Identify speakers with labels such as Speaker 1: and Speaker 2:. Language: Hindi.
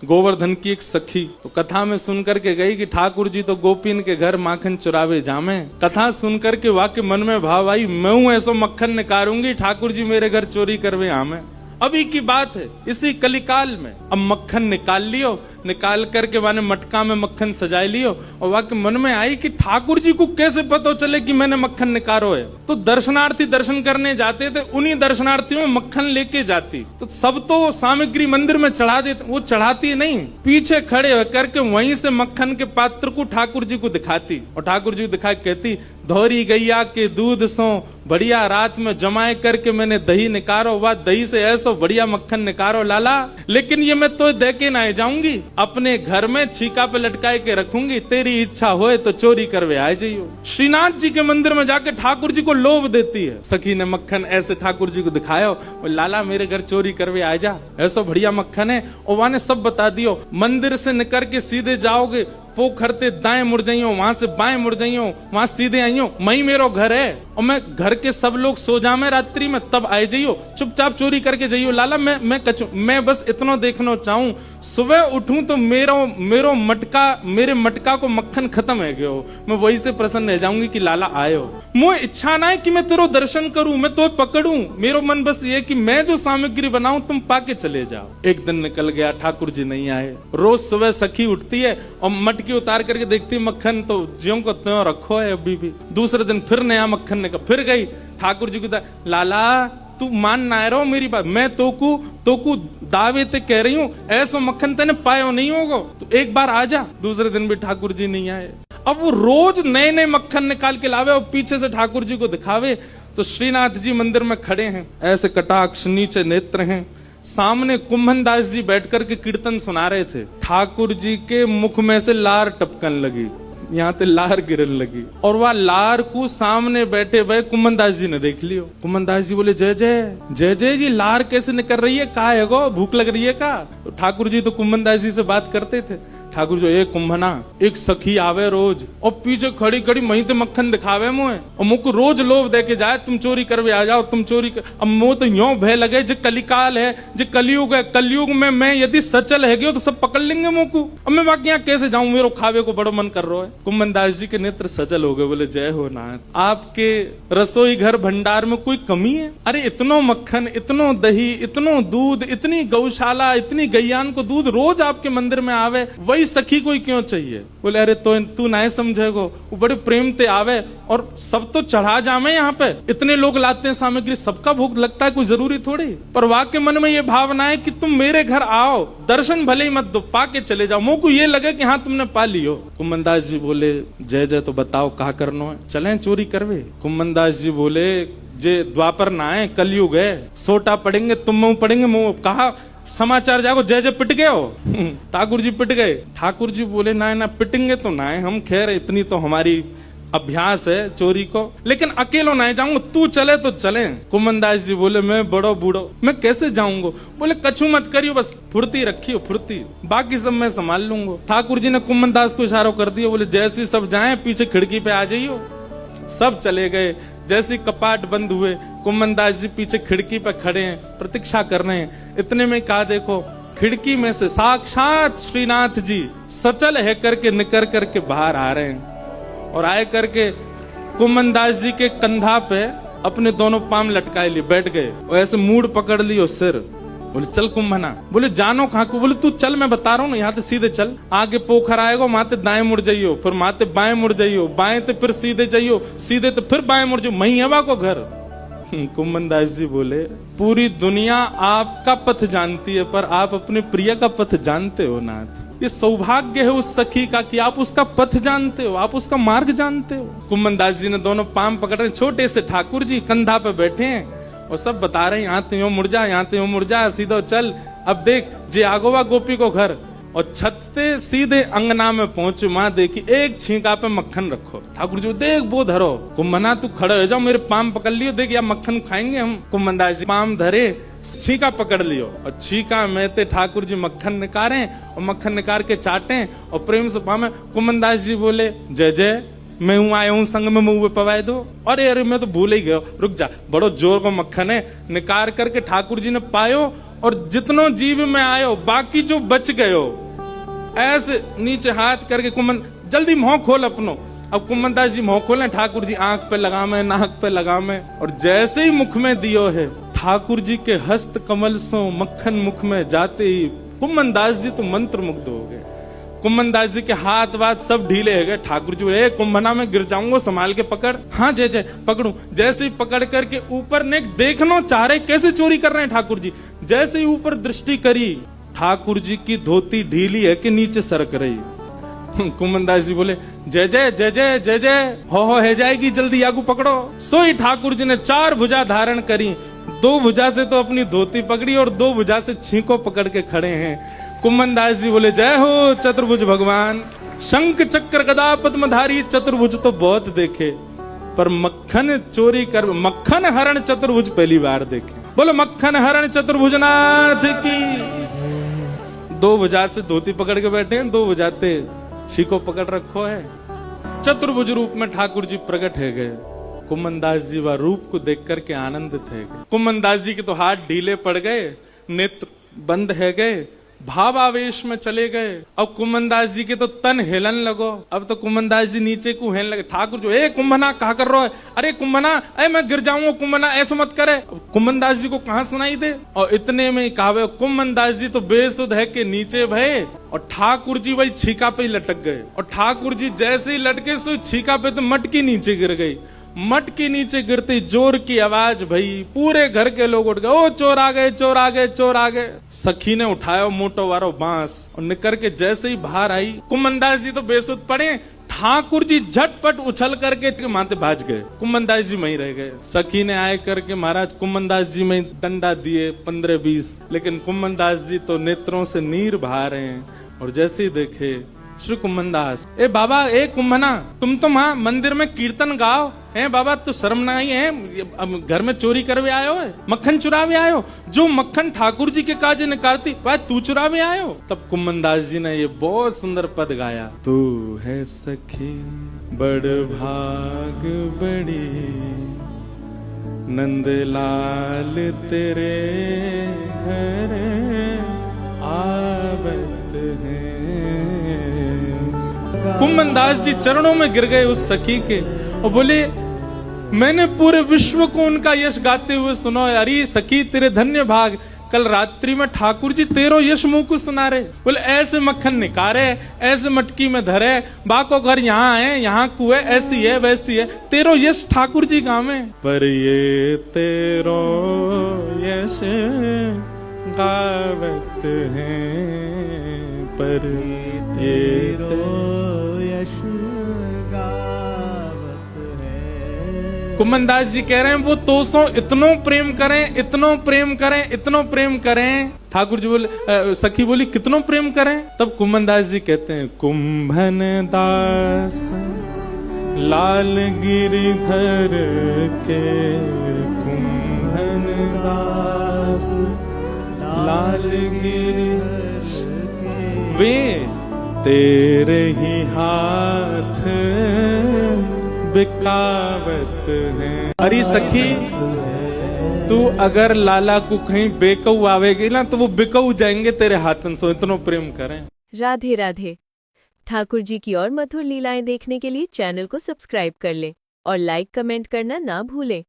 Speaker 1: गोवर्धन की एक सखी तो कथा में सुनकर के गई कि ठाकुर जी तो गोपीन के घर माखन चुरावे जामे। कथा सुनकर के वाक्य मन में भाव आई, मैं हूं ऐसो मक्खन निकारूंगी, ठाकुर जी मेरे घर चोरी करवे आमे। अभी की बात है, इसी कलिकाल में अब मक्खन निकाल लियो, निकाल करके माने मटका में मक्खन सजाए लियो, और वाकई मन में आई कि ठाकुर जी को कैसे पता चले कि मैंने मक्खन निकारो है। तो दर्शनार्थी दर्शन करने जाते थे, उन्हीं दर्शनार्थियों में मक्खन लेके जाती। तो सब तो सामग्री मंदिर में चढ़ा देते, वो चढ़ाती नहीं, पीछे खड़े होकर के वहीं से मक्खन के पात्र को ठाकुर जी को दिखाती, और ठाकुर जी को दिखा कहती, धौरी गैया के दूध सो बढ़िया रात में जमाए करके मैंने दही निकारो, वह दही से ऐसा बढ़िया मक्खन निकारो लाला, लेकिन ये मैं तो दे के ना जाऊंगी, अपने घर में छीका पे लटकाए के रखूंगी, तेरी इच्छा होए तो चोरी करवे आ जाइयो। श्रीनाथ जी के मंदिर में जाके ठाकुर जी को लोभ देती है। सखी ने मक्खन ऐसे ठाकुर जी को दिखाया, लाला मेरे घर चोरी करवे आ जा, ऐसा बढ़िया मक्खन है। और वहां ने सब बता दियो, मंदिर से निकल के सीधे जाओगे, पोखरते दाएं मुड़ जाइयो, वहां से बाएं मुड़ जाइयो, वहां सीधे आइयो, मई मेरो घर है, और मैं घर के सब लोग सो जामे रात्रि में, तब आए जाइयो, चुपचाप चोरी करके जाइयो लाला। मैं बस इतना देखना चाहूं, सुबह उठूं तो मेरो मटका, मेरे मटका को मक्खन खत्म है गयो, मैं वही से प्रसन्न रह जाऊंगी कि लाला आयो। मुझे इच्छा ना है कि मैं तेरो दर्शन करूं, मैं तो पकड़ूं, मेरो मन बस ये कि मैं जो सामग्री बनाऊं तुम पाके चले जाओ। एक दिन निकल गया, ठाकुर जी नहीं आए। रोज सुबह सखी उठती है और मटकी उतार करके देखती मक्खन तो ज्यों को त्यों रखो है अभी भी। दूसरे दिन फिर नया मक्खन निकल, फिर गई ठाकुर जी को, लाला तू मान ना रहो मेरी बात, मैं तोकू दावे ते कह रही हूं, ऐसा मक्खन तेने पायो नहीं होगा, तो एक बार आ जा। दूसरे दिन भी ठाकुर जी नहीं आए। अब वो रोज नए नए मक्खन निकाल के लावे और पीछे से ठाकुर जी को दिखावे। तो श्रीनाथ जी मंदिर में खड़े हैं, ऐसे कटाक्ष नीचे नेत्र हैं, सामने कुंभन दास जी बैठकर के कीर्तन सुना रहे थे। ठाकुर जी के मुख में से लार टपकन लगी, यहाँ ते लार गिरन लगी, और वह लार को सामने बैठे हुए कुंभन दास जी ने देख लियो। कुंभन दास जी बोले, जय जय जय जय जी, लार कैसे निकल रही है, का है गो, भूख लग रही है का? तो ठाकुर जी तो कुंभन दास जी से बात करते थे। ठाकुर जो एक कुंभना, एक सखी आवे रोज और पीछे खड़ी खड़ी मही ते मक्खन दिखावे मुझे, और मुझको रोज लोभ दे के जाए, तुम चोरी करवे आ जाओ, तुम चोरी कर। अब मुझे तो यो भय लगे, जो कलिकाल है, जो कलयुग है, कलयुग में मैं यदि सचल है गयो तो सब पकड़ लेंगे मुझको, अब मैं बाकी यहाँ कैसे जाऊं, मेरे खावे को बड़ो मन कर रहा है। कुंभन दास जी के नेत्र सचल हो गए, बोले जय हो नाथ, आपके रसोई घर भंडार में कोई कमी है? अरे इतनो मक्खन, इतनो दही, इतनो दूध, इतनी गौशाला, इतनी गैयान को दूध रोज आपके मंदिर में आवे, वही सखी कोई क्यों चाहिए? बोले अरे तो तू ना समझेगो, वो बड़े प्रेम ते आवे और सब तो चढ़ा जामे, यहाँ पे इतने लोग लाते हैं सामग्री, सबका भूख लगता है, कोई जरूरी थोड़ी। पर वाक्य मन में ये भावना है कि तुम मेरे घर आओ, दर्शन भले ही मत दो, पाके चले जाओ, मुझको ये लगे कि हाँ तुमने पा लियो। कुंभन दास जी बोले, जय जय, तो बताओ कहा करना है, चलें चोरी करवे? कुंभन दास जी बोले, जे द्वापर ना है, कलयुग है, सोटा पड़ेंगे, तुम मुंह पड़ेंगे, मुंह कहा समाचार जागो, जय जय पिट गए हो। ठाकुर जी पिट गए। ठाकुर जी बोले, ना पिटेंगे तो ना है हम, खैर इतनी तो हमारी अभ्यास है चोरी को, लेकिन अकेलो ना जाऊंगा, तू चले तो चले। कुंभन दास जी बोले, मैं बड़ो बूढ़ो, मैं कैसे जाऊंगा? बोले कछु मत करियो, बस फुर्ती रखियो, फुर्ती, बाकी सब मैं संभाल लूंगा। ठाकुर जी ने कुंभन दास को इशारा कर दिया, बोले जैसे सब जाए पीछे खिड़की पे आ जाइयो। सब चले गए। जैसे कपाट बंद हुए, कुंभन दास जी पीछे खिड़की पे खड़े हैं, प्रतीक्षा कर रहे हैं। इतने में कहा, देखो खिड़की में से साक्षात श्रीनाथ जी सचल है करके निकल करके बाहर आ रहे हैं, और आए करके कुंभन दास जी के कंधा पे अपने दोनों पाम लटकाए लिए बैठ गए, और ऐसे मूड पकड़ लियो सिर। बोले चल कुंभना। बोले जानो कहाँ को? बोले तू चल, मैं बता रहा हूँ ना, यहाँ से सीधे चल, आगे पोखर आएगा, माते दाएं मुड़ जाइयो, फिर माते बाएं मुड़ जाइयो, बाएं तो फिर सीधे जाइयो, सीधे तो फिर बाएं मुड़ जाइयो, मही हवा को घर। कुंभन दास जी बोले, पूरी दुनिया आपका पथ जानती है, पर आप अपने प्रिय का पथ जानते हो नाथ। ये सौभाग्य है उस सखी का कि आप उसका पथ जानते हो, आप उसका मार्ग जानते हो। कुंभन दास जी ने दोनों पाम पकड़ रहे, छोटे से ठाकुर जी कंधा पे बैठे हैं और सब बता रहे हैं, यहाँ तो यूं मुड़ जा, यहाँ तो यूं मुड़ जा, सीधा चल। अब देख जे आगोवा गोपी को घर, और छत से सीधे अंगना में पहुंचे, माँ देखी एक छींका पे मक्खन रखो। ठाकुर जी देख वो धरो। कुंभना तू खड़े हो जाओ, मेरे पाम पकड़ लियो, देख या मक्खन खाएंगे हम। कुंभन दास जी पाम धरे, छीका पकड़ लियो, और छीका में ते ठाकुर जी मक्खन निकारे, और मक्खन निकाल के चाटे और प्रेम से पामे। कुंभन दास जी बोले, जय जय मैं हूं आया हूं संग में मुंह पवाए दो। अरे अरे मैं तो भूल ही गया, रुक जा, बड़ो जोर को मक्खन है। निकार करके ठाकुर जी ने पायो और जितनो जीव में आयो बाकी जो बच गयो, ऐसे नीचे हाथ करके कुमन जल्दी मुंह खोल अपनो। अब कुमनदास जी मुंह खोले, ठाकुर जी आंख पे लगा में, नाक पे लगा में, और जैसे ही मुख में दियो है, ठाकुर जी के हस्त कमल सो मक्खन मुख में जाते ही कुमनदास जी तो मंत्र मुग्ध हो गए। कुमनदास जी के हाथ वाथ सब ढीले हो गए। ठाकुर जी बोले, कुंभना में गिर जाऊंगा, संभाल के पकड़। हाँ जय जय पकड़ू। जैसे ही पकड़ करके ऊपर ने देखना चाह रहे कैसे चोरी कर रहे हैं ठाकुर जी। जैसे ही ऊपर दृष्टि करी, ठाकुर जी की धोती ढीली है कि नीचे सरक रही। कुमनदास जी बोले, जय जय जय जय जय जय, हो है जाएगी, जल्दी आगू पकड़ो। सोई ठाकुर जी ने 4 भुजा धारण करी, 2 भुजा से तो अपनी धोती पकड़ी और 2 भुजा से छींको पकड़ के खड़े हैं। कुमनदास जी बोले, जय हो चतुर्भुज भगवान। शंख चक्र गदा पद्मधारी चतुर्भुज तो बहुत देखे, पर मक्खन चोरी कर, मक्खन हरण चतुर्भुज पहली बार देखे। बोलो मक्खन हरण चतुर्भुज नाथ की। 2 भुजा से धोती पकड़ के बैठे हैं, 2 भुजाते छीको पकड़ रखो है। चतुर्भुज रूप में ठाकुर जी प्रकट है गए। कुमनदास जी वह रूप को देख करके आनंदित है गए। कुमनदास जी के तो हाथ ढीले पड़ गए, नेत्र बंद है गए, भावावेश में चले गए। अब कुमनदास जी के तो तन हिलन लगो। अब तो कुमनदास जी नीचे को हिलने लगे। ठाकुर जो, ए कुंभना कहा कर रहा है? अरे कुंभना, अरे मैं गिर जाऊंगा कुंभना, ऐसा मत करे। कुमनदास जी को कहां सुनाई दे। और इतने में कहावे, कुमनदास जी तो बेसुध है के नीचे भये और ठाकुर जी वही छीका पे ही लटक गए। और ठाकुर जी जैसे ही लटके सो छीका पे तो मटकी नीचे गिर गई। मटकी नीचे गिरती जोर की आवाज भई, पूरे घर के लोग उठ गए, ओ चोर आ गए, चोर आ गए, चोर आ गए। सखी ने उठाया मोटो वारो बांस और निकर के जैसे ही बाहर आई, कुमनदास जी तो बेसुध पड़े। ठाकुर जी झटपट उछल करके माथे भाज गए, कुमनदास जी वहीं रह गए। सखी ने आए करके महाराज कुमनदास जी में डंडा दिए 15-20, लेकिन कुमनदास जी तो नेत्रों से नीर बहा रहे हैं। और जैसे ही देखे श्री कुमनदास, ए बाबा, ए कुंभना, तुम तो वहां मंदिर में कीर्तन गाओ है बाबा, तो शर्म नहीं है? अब घर में चोरी करवे आयो है, मक्खन चुरावे आयो, जो मक्खन ठाकुर जी के काजे निकारती वह तू चुरावे आयो। तब कुमनदास जी ने ये बहुत सुंदर पद गाया, तू है सखी बड़ भाग बड़ी, नंदलाल तेरे घर आवत है। कुमनदास जी चरणों में गिर गए उस सखी के और बोले, मैंने पूरे विश्व को उनका यश गाते हुए सुना। अरे सखी तेरे धन्य भाग, कल रात्रि में ठाकुर जी तेरो यश मुंह को सुना रहे। बोले ऐसे मक्खन निकारे, ऐसे मटकी में धरे, बाको घर यहाँ है, यहाँ कुए, ऐसी है वैसी है, तेरो यश ठाकुर जी गावे। पर ये तेरो यश गावत है, पर तेरो यश गावत है। कुमनदास जी कह रहे हैं, वो तोसो इतनो प्रेम करें, इतनो प्रेम करें, इतनो प्रेम करें। ठाकुर जी बोले, सखी बोली कितनो प्रेम करें? तब कुमनदास जी कहते हैं, कुंभन दास लाल गिरिधर के, कुंभन दास लाल गिरिधर वे तेरे ही हाथ बिकावत है। अरे सखी, तू अगर लाला को कहीं बेकऊ आवेगी ना तो वो बिकऊ जाएंगे तेरे हाथन से, इतना प्रेम करें।
Speaker 2: राधे राधे। ठाकुर जी की और मधुर लीलाएं देखने के लिए चैनल को सब्सक्राइब कर लें और लाइक कमेंट करना ना भूलें।